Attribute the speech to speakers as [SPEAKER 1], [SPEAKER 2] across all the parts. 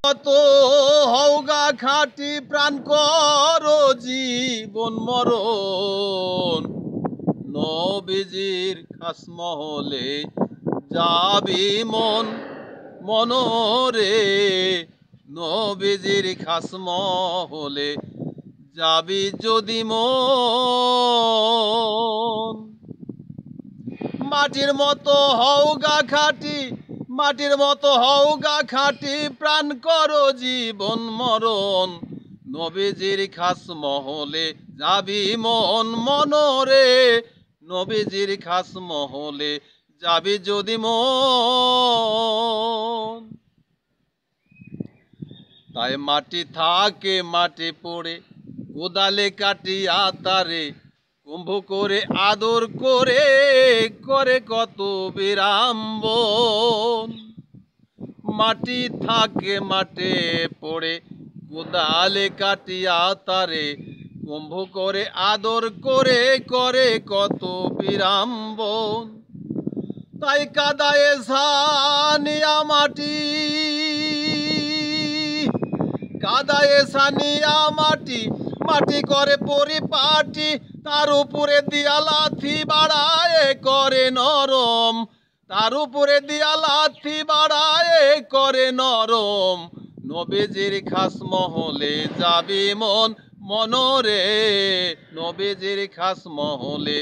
[SPEAKER 1] কত হওগা খাঁটি প্রাণ করো জীবন মরণ নবীজির খাস মহলে যাবি মন মনরে নবীজির খাস মহলে যাবি যদি মন মাটির মতো হওগা খাঁটি মাটির মতো হওগা খাঁটি প্রাণ করো জীবন মরণ নবীজির খাস মহলে যাবি মন মনরে নবীজির খাস মহলে যাবি যদি মন তাই মাটি থাকে মাটি পড়ে কোদালে কাটিয়া তারে কুম্ভ করে আদর করে করে কত বিরাম্বন মাটি থাকে মাঠে পড়ে কোদালে কাটিয়া তারে কুম্ভ করে আদর করে করে কত বিরাম্বন তাই কাদায়ে সানিয়া মাটি কাদায়ে সানিয়া মাটি মাটি করে পরিপাটি তার উপরে দিয়া লাথি বাড়ায় করে নরম তার উপরে দিয়া লাথি বাড়ায় করে নরম নবীজির খাস মহলে যাবি মন মনরে নবীজির খাস মহলে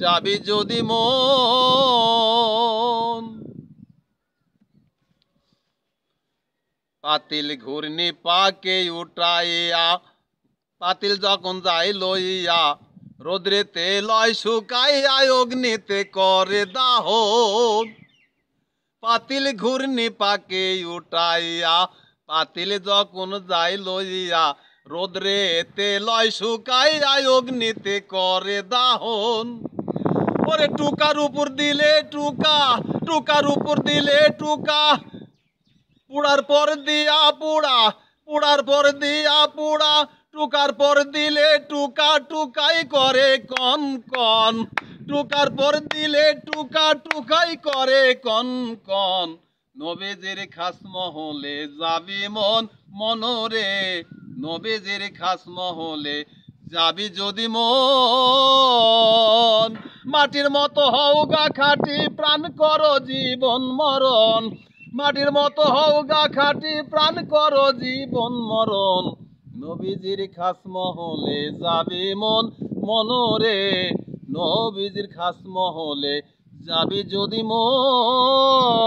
[SPEAKER 1] যাবি যদি মন পাতিল ঘূর্ণি পাকে উঠাইয়া পাতিল যখন যাই লইয়া রোদ্রেতে লয় শুকাইয়া অগ্নিতে করে দাহন পাতিল ঘূর্ণি পাকে উঠাইয়া পাতিল যখন যাই লইয়া রোদ্রেতে লয় শুকাইয়া অগ্নিতে করে দাহন ওরে টুকার উপর দিলে টুকা টুকার উপর দিলে টুকা পুড়ার পর দিয়া পুড়া পুড়ার পর দিয়া পুড়া টুকার পর দিলে টুকা টুকাই করে কন কন টুকার পর দিলে টুকা টুকাই করে কন কন নবীজির খাস মহলে যাবি মন মনরে নবীজির খাস মহলে যাবি যদি মন মাটির মতো হওগা খাঁটি প্রাণ করো জীবন মরণ মাটির মতো হওগা খাঁটি প্রাণ করো জীবন মরণ নবীজির খাস মহলে যাবি মন মনরে নবীজির খাস মহলে যাবি যদি মন।